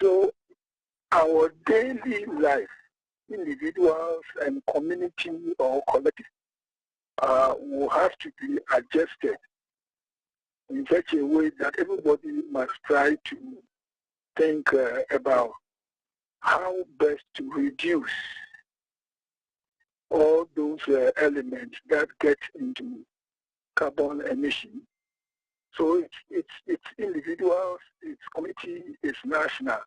So our daily life, individuals and community or collective, will have to be adjusted in such a way that everybody must try to think about how best to reduce all those elements that get into carbon emission. So it's individuals, it's community, it's national.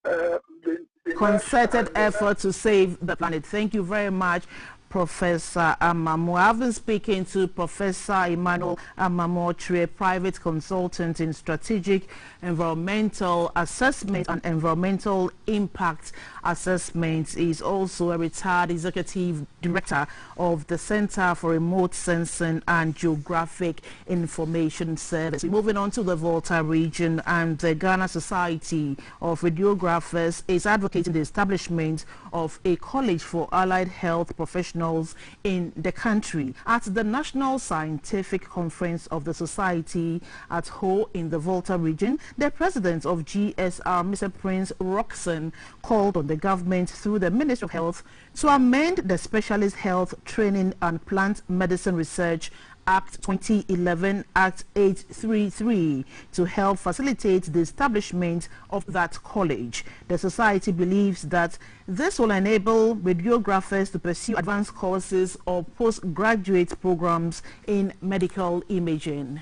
The concerted effort to save the planet. Thank you very much, Professor Amamu. I've been speaking to Professor Emmanuel Amamu, private consultant in strategic environmental assessment and environmental impact assessment. He's also a retired executive director of the Center for Remote Sensing and Geographic Information Service. Moving on to the Volta region, and the Ghana Society of Radiographers is advocating the establishment of a college for allied health professionals in the country. At the National Scientific Conference of the Society at Ho in the Volta region, the president of GSR, Mr. Prince Roxon, called on the government through the Ministry of Health to amend the Specialist Health Training and Plant Medicine Research Act 2011 Act 833 to help facilitate the establishment of that college. The society believes that this will enable radiographers to pursue advanced courses or postgraduate programs in medical imaging.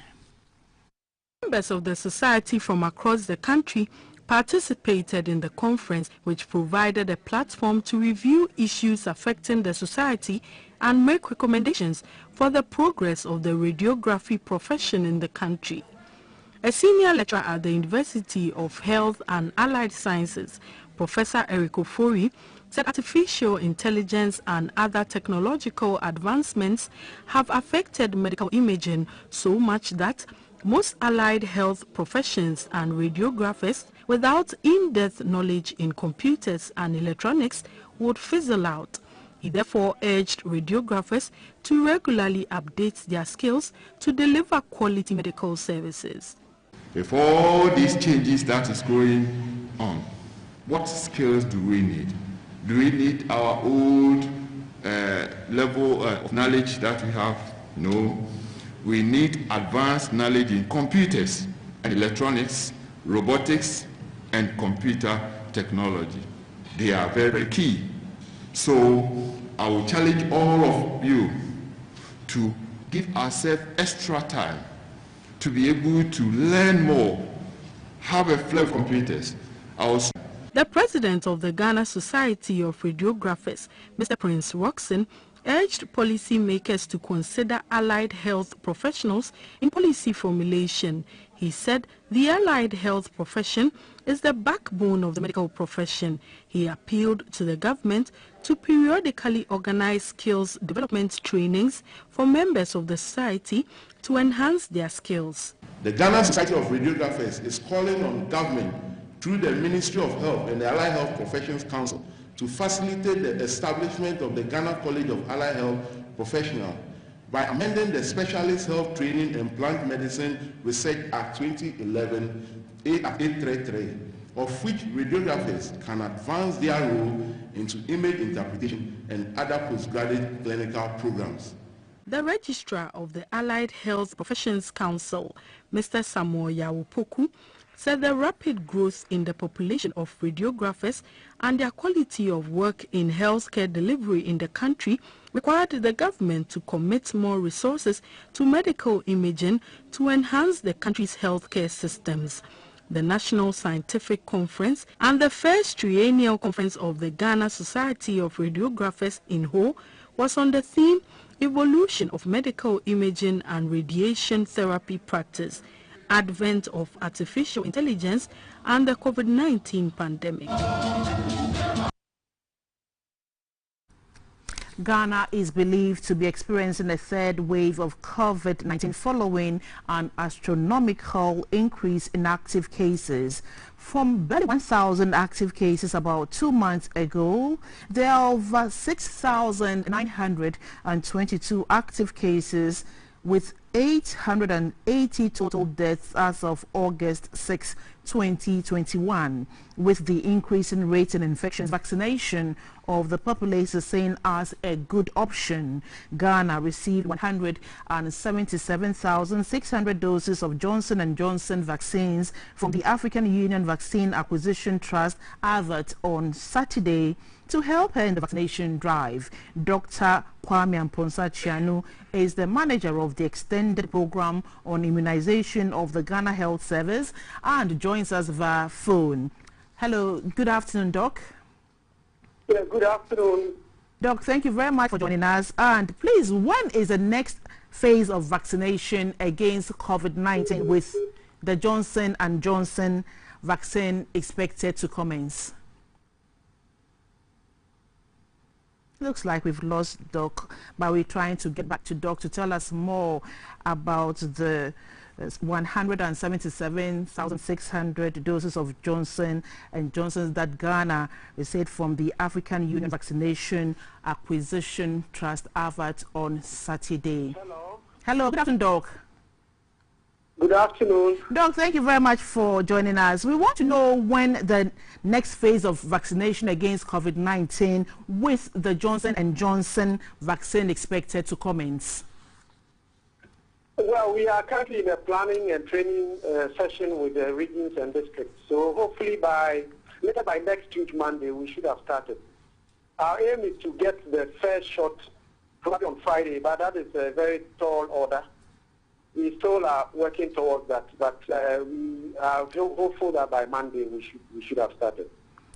Members of the society from across the country participated in the conference, which provided a platform to review issues affecting the society and make recommendations for the progress of the radiography profession in the country. A senior lecturer at the University of Health and Allied Sciences, Professor Eric Ofori, said artificial intelligence and other technological advancements have affected medical imaging so much that most allied health professions and radiographers without in-depth knowledge in computers and electronics would fizzle out. He therefore urged radiographers to regularly update their skills to deliver quality medical services. With all these changes that is going on, what skills do we need? Do we need our old level of knowledge that we have? No. We need advanced knowledge in computers and electronics, robotics, and computer technology. They are very, very key. So I will challenge all of you to give ourselves extra time to be able to learn more, have a flow of computers. The president of the Ghana Society of Radiographers, Mr. Prince Roxon, urged policymakers to consider allied health professionals in policy formulation. He said the allied health profession is the backbone of the medical profession. He appealed to the government to periodically organize skills development trainings for members of the society to enhance their skills. The Ghana Society of Radiographers is calling on government through the Ministry of Health and the Allied Health Professions Council to facilitate the establishment of the Ghana College of Allied Health Professionals by amending the Specialist Health Training and Plant Medicine Research Act 2011 833, of which radiographers can advance their role into image interpretation and other postgraduate clinical programs. The registrar of the Allied Health Professions Council, Mr. Samuel Yawopoku, said the rapid growth in the population of radiographers and their quality of work in healthcare delivery in the country required the government to commit more resources to medical imaging to enhance the country's healthcare systems. The National Scientific Conference and the first triennial conference of the Ghana Society of Radiographers in Ho was on the theme Evolution of Medical Imaging and Radiation Therapy Practice, Advent of Artificial Intelligence and the COVID-19 pandemic. Ghana is believed to be experiencing a third wave of COVID-19 following an astronomical increase in active cases. From barely 1,000 active cases about 2 months ago, there are over 6,922 active cases with 880 total deaths as of August 6, 2021. With the increase in rate in infections, vaccination of the populace is seen as a good option. Ghana received 177,600 doses of Johnson & Johnson vaccines from the African Union Vaccine Acquisition Trust (AVAT) on Saturday to help her in the vaccination drive. Dr. Kwame Amponsa Chianu is the manager of the extended program on immunization of the Ghana Health Service and joins us via phone. Hello, good afternoon, Doc. Yeah, good afternoon. Doc, thank you very much for joining us. And please, when is the next phase of vaccination against COVID-19 with the Johnson & Johnson vaccine expected to commence? Looks like we've lost Doc, but we're trying to get back to Doc to tell us more about the 177,600 doses of Johnson & Johnson that Ghana received from the African Union Vaccination Acquisition Trust (AVAT) on Saturday. Hello. Hello, good afternoon, Doc. Good afternoon. Doc, thank you very much for joining us. We want to know when the next phase of vaccination against COVID-19 with the Johnson & Johnson vaccine expected to commence. Well, we are currently in a planning and training session with the regions and districts. So hopefully later by next week, Monday, we should have started. Our aim is to get the first shot probably on Friday, but that is a very tall order. We still are working towards that, but we are hopeful that by Monday we should have started.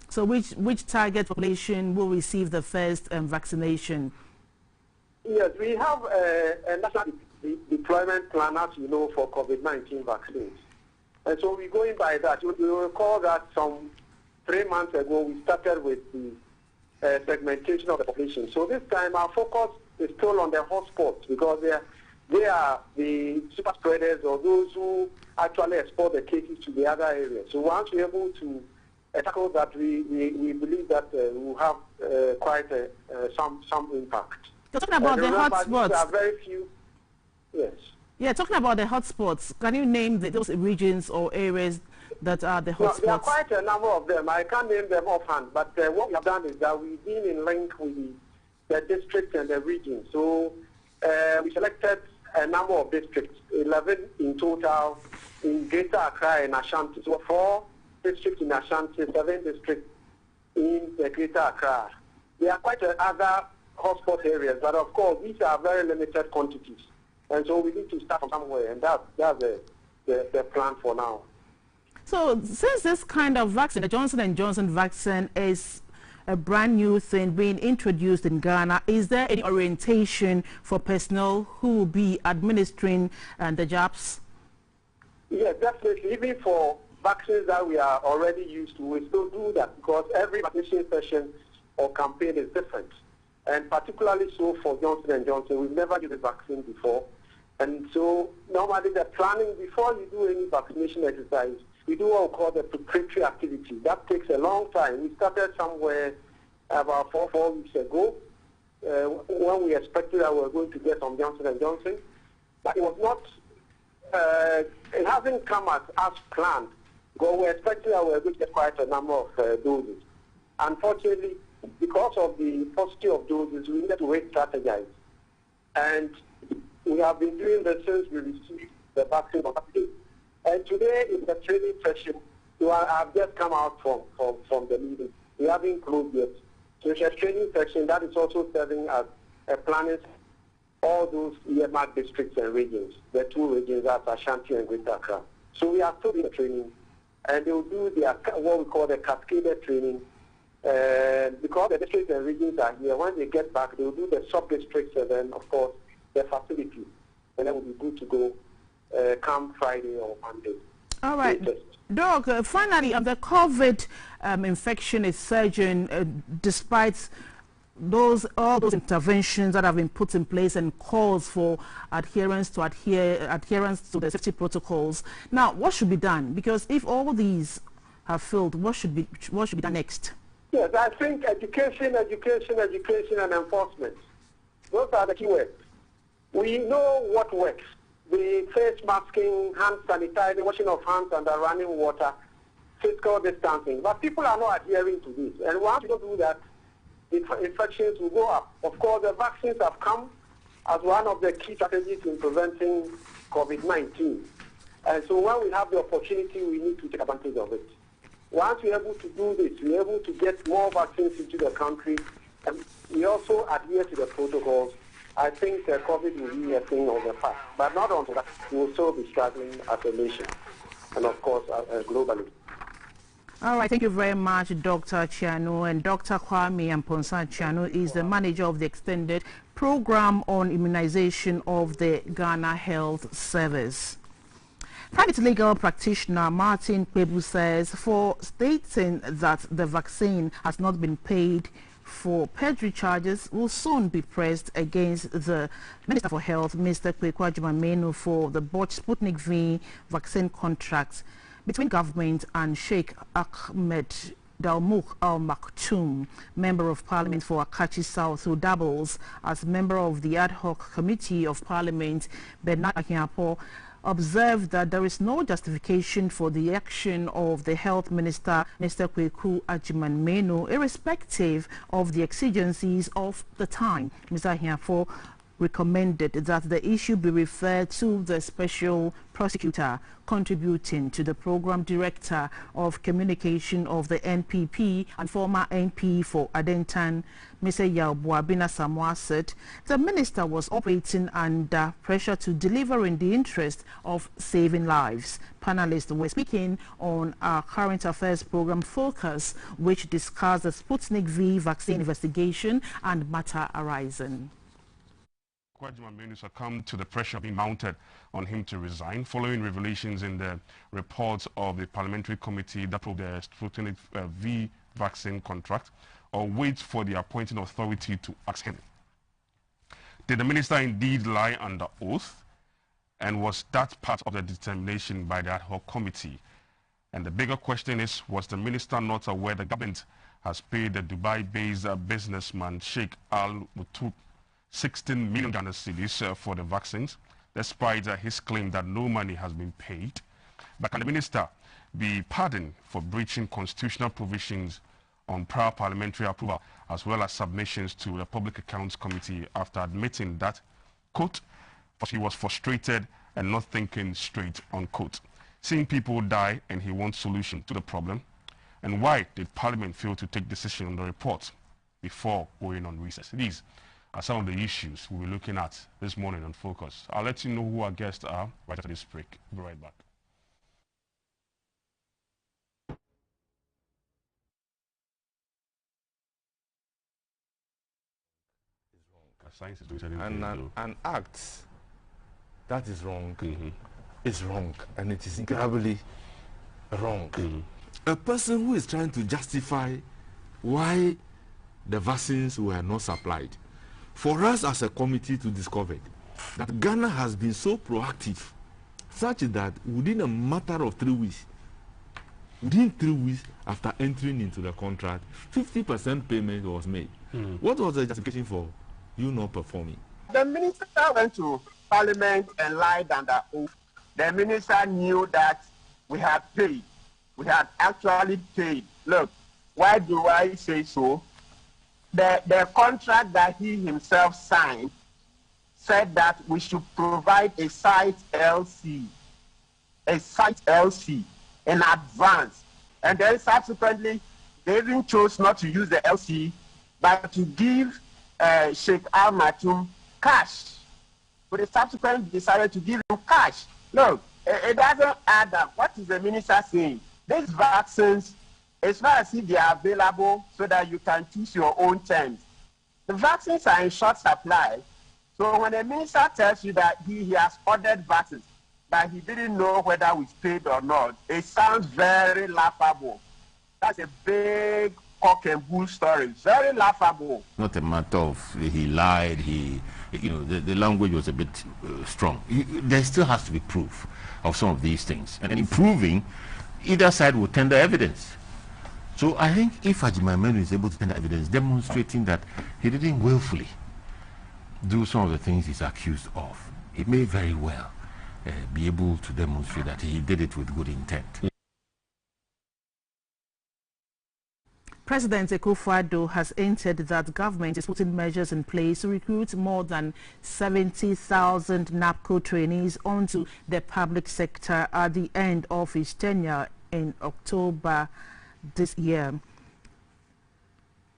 So which target population will receive the first vaccination? Yes, we have a national deployment plan, as you know, for COVID-19 vaccines. And so we're going by that. You will recall that some 3 months ago we started with the segmentation of the population. So this time our focus is still on the hotspots because they are the super spreaders or those who actually export the cases to the other areas. So once we're able to tackle that, we believe that we will have quite some impact. So talking about the hotspots, there are very few. Yes. Yeah, talking about the hotspots, can you name those regions or areas that are the hotspots? There are quite a number of them. I can't name them offhand, but what we have done is that we've been in link with the districts and the regions. So we selected a number of districts, 11 in total, in Greater Accra and Ashanti. So 4 districts in Ashanti, 7 districts in the Greater Accra. There are quite other hotspot areas, but of course these are very limited quantities. And so we need to start from somewhere, and that's the plan for now. So since this kind of vaccine, the Johnson & Johnson vaccine, is a brand new thing being introduced in Ghana, is there any orientation for personnel who will be administering the jabs? Yes, definitely. Even for vaccines that we are already used to, we still do that because every vaccination session or campaign is different. And particularly so for Johnson & Johnson, we've never used a vaccine before. And so normally the planning, before you do any vaccination exercise, we do what we call the preparatory activity. That takes a long time. We started somewhere about 4 weeks ago when we expected that we were going to get some Johnson & Johnson. But it was not, it hasn't come as planned. Because we expected that we were going to get quite a number of doses. Unfortunately, because of the paucity of doses, we needed to re-strategize. And we have been doing this since we received the vaccine on Saturday. And today is the training session. So I've just come out from the meeting. We haven't closed yet. So it's a training session that is also serving as a planning all those earmarked districts and regions, the 2 regions, that's Ashanti and Greater Accra. So we are still in the training, and they will do what we call the cascaded training. Because the districts and regions are here, when they get back, they will do the sub-districts and then, of course, the facility. And then we'll be good to go come Friday or Monday. All right. Doc, finally, the COVID infection is surging despite all those interventions that have been put in place and calls for adherence to the safety protocols. Now, what should be done? Because if all these have failed, what should be done next? Yes, I think education, and enforcement. Those are the key words. We know what works. The face masking, hand sanitizing, washing of hands under running water, physical distancing. But people are not adhering to this. And once you don't do that, infections will go up. Of course, the vaccines have come as one of the key strategies in preventing COVID-19. And so when we have the opportunity, we need to take advantage of it. Once we're able to do this, we're able to get more vaccines into the country, and we also adhere to the protocols, I think COVID will be a thing of the past. But not only that, we will still be struggling as a nation, and of course globally. All right, thank you very much, Dr. Chiano. And Dr. Kwame Amponsa Chiano is the manager of the extended program on immunization of the Ghana Health Service. Private legal practitioner Martin Kwebu says for stating that the vaccine has not been paid for perjury charges will soon be pressed against the Minister for Health, Mr. Kweku Agyeman-Manu, for the botched Sputnik V vaccine contracts between government and Sheikh Ahmed Dalmouk Al Maktoum, Member of Parliament for Akachi South, who doubles as member of the Ad Hoc Committee of Parliament. Bernard Ahiapo observed that there is no justification for the action of the Health Minister, Mr. Kweku Agyeman-Manu, irrespective of the exigencies of the time. Mr. Ahiapo recommended that the issue be referred to the special prosecutor, contributing to the program director of communication of the NPP and former MP for Adentan, Mr. Yalbuabina Samoa, said the minister was operating under pressure to deliver in the interest of saving lives. Panelists were speaking on our current affairs program Focus, which discussed the Sputnik V vaccine investigation and matter arising. Agyeman-Manu succumbed to the pressure being mounted on him to resign following revelations in the reports of the parliamentary committee that probed the Sputnik V vaccine contract, or wait for the appointing authority to ask him. Did the minister indeed lie under oath? And was that part of the determination by the ad hoc committee? And the bigger question is, was the minister not aware the government has paid the Dubai-based businessman Sheikh Al Maktoum 16 million Ghana cedis for the vaccines, despite his claim that no money has been paid? But can the minister be pardoned for breaching constitutional provisions on prior parliamentary approval, as well as submissions to the Public Accounts Committee, after admitting that, quote, he was frustrated and not thinking straight, unquote, seeing people die and he wants solution to the problem? And why did Parliament fail to take decision on the report before going on recess? These are some of the issues we'll be looking at this morning on Focus. I'll let you know who our guests are right after this break. We'll be right back. Science is doing an act that is wrong is wrong, and it is incredibly wrong. A person who is trying to justify why the vaccines were not supplied, for us as a committee to discover that Ghana has been so proactive, such that within a matter of 3 weeks, within 3 weeks after entering into the contract, 50% payment was made. What was the justification for you not performing? The minister went to Parliament and lied under oath. The minister knew that we had paid. We had actually paid. Look, why do I say so? The contract that he himself signed said that we should provide a site LC in advance. And then subsequently, they even chose not to use the LC, but to give Sheikh Al Maktoum cash. But they subsequently decided to give him cash. Look, it doesn't add up. What is the minister saying? These vaccines, it's not as if they are available so that you can choose your own terms. The vaccines are in short supply. So when the minister tells you that he has ordered vaccines, but he didn't know whether we paid or not, it sounds very laughable. That's a big cock and bull story. Very laughable. Not a matter of he lied, the language was a bit strong. There still has to be proof of some of these things. And in proving, either side will tender evidence. So I think if Agyeman-Manu is able to tender evidence demonstrating that he didn't willfully do some of the things he's accused of, he may very well be able to demonstrate that he did it with good intent. President Akufo-Addo has hinted that government is putting measures in place to recruit more than 70,000 NAPCO trainees onto the public sector at the end of his tenure in October this year.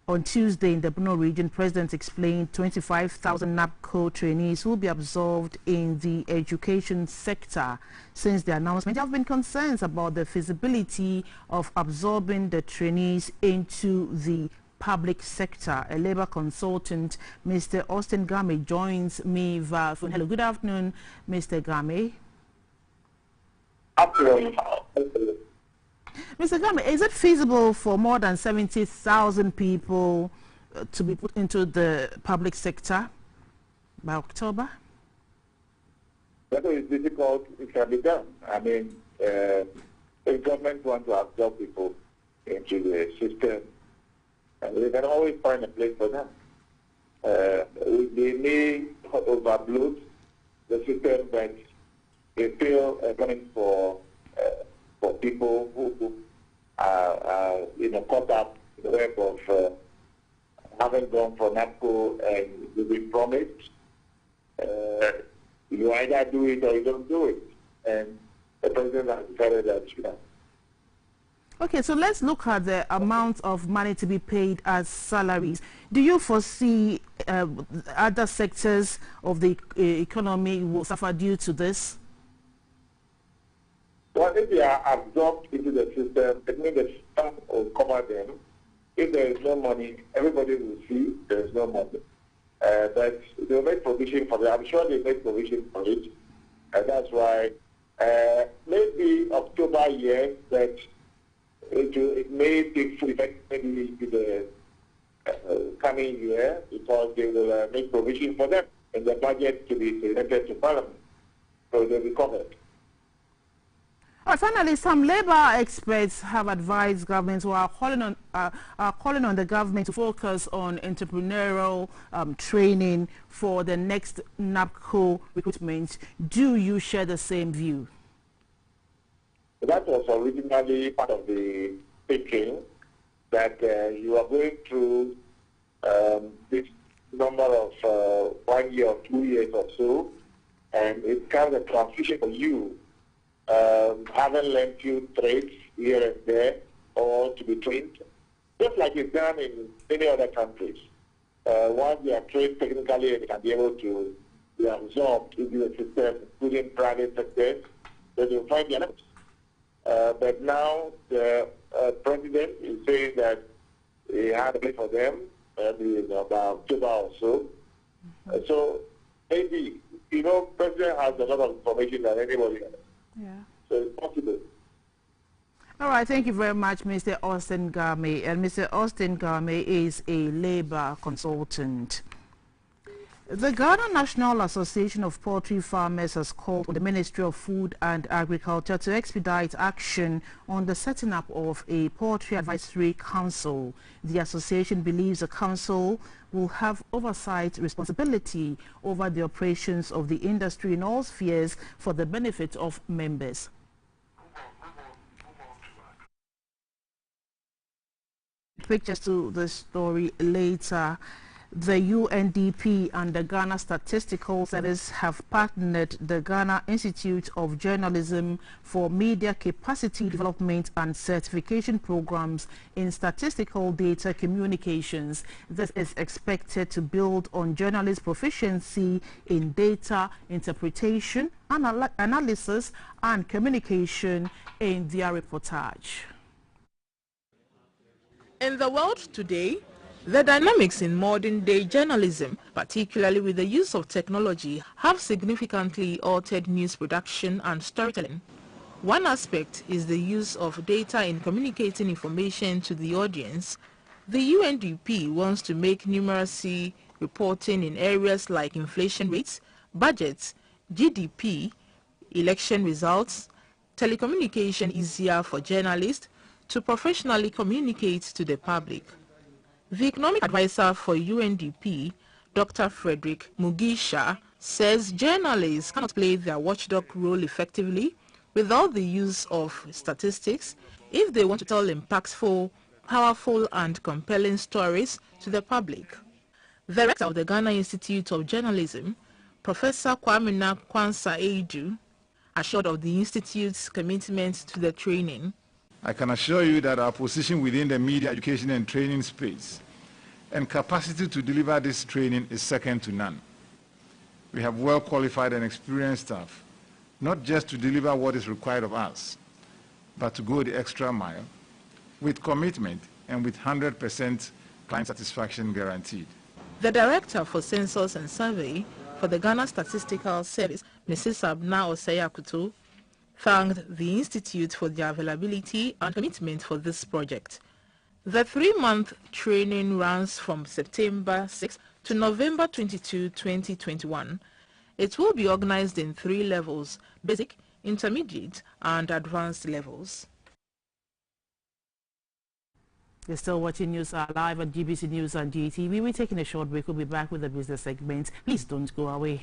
On Tuesday in the Borno region, President explained 25,000 NAPCO trainees will be absorbed in the education sector. Since the announcement, there have been concerns about the feasibility of absorbing the trainees into the public sector. A labor consultant, Mr. Austin Game, joins me via phone. Hello, good afternoon, Mr. Game. Afternoon. Mr. Game, is it feasible for more than 70,000 people to be put into the public sector by October? That is difficult. It can be done. I mean, if government wants to absorb people into the system, they can always find a place for them. They may overload the system, but they feel coming for people who are caught up in the web of having gone for NAPCO and you've been promised. You either do it or you don't do it. And the president has decided that, Okay, so let's look at the amount of money to be paid as salaries. Do you foresee other sectors of the economy will suffer due to this? Well, if they are absorbed into the system, it means the system will cover them. If there is no money, everybody will see there is no money. But they'll make provision for it. I'm sure they make provision for it. And that's why maybe October year, but it may take full effect maybe in the coming year because they will make provision for them in the budget to be presented to Parliament. So they'll be covered. Finally, some labor experts have advised governments who are calling on the government to focus on entrepreneurial training for the next NAPCO recruitment. Do you share the same view? That was originally part of the thinking that you are going through this number of 1 year or 2 years or so, and it's kind of a transition for you. Haven't learned few trades here and there or to be trained, just like it's done in many other countries. Once they are trained technically, they can be able to be absorbed into the system, including private sector, then you'll find the elements. But now the president is saying that he had a place for them maybe in about October or so. So maybe, president has a lot of information than anybody else. Yeah. So it's possible. All right, thank you very much, Mr. Austin Game. And Mr. Austin Game is a labor consultant. The Ghana National Association of Poultry Farmers has called on the Ministry of Food and Agriculture to expedite action on the setting up of a Poultry Advisory Council. The association believes the council will have oversight responsibility over the operations of the industry in all spheres for the benefit of members. Pictures to the story later. The UNDP and the Ghana Statistical Service have partnered the Ghana Institute of Journalism for media capacity development and certification programs in statistical data communications. This is expected to build on journalists' proficiency in data interpretation, analysis, and communication in their reportage. In the world today, the dynamics in modern-day journalism, particularly with the use of technology, have significantly altered news production and storytelling. One aspect is the use of data in communicating information to the audience. The UNDP wants to make numeracy reporting in areas like inflation rates, budgets, GDP, election results, telecommunication easier for journalists to professionally communicate to the public. The economic advisor for UNDP, Dr. Frederick Mugisha, says journalists cannot play their watchdog role effectively without the use of statistics if they want to tell impactful powerful and compelling stories to the public. The director of the Ghana Institute of Journalism, Professor Kwamina Kwansa Edu, assured of the Institute's commitment to the training. I can assure you that our position within the media education and training space and capacity to deliver this training is second to none. We have well-qualified and experienced staff, not just to deliver what is required of us, but to go the extra mile with commitment and with 100% client satisfaction guaranteed. The Director for Census and Survey for the Ghana Statistical Service, Mrs. Abna Oseyakutu, thanked the Institute for their availability and commitment for this project. The 3-month training runs from September 6 to November 22, 2021. It will be organized in 3 levels: basic, intermediate, and advanced levels. You're still watching News Live at GBC News and GTV. We're taking a short break. We'll be back with the business segment. Please don't go away.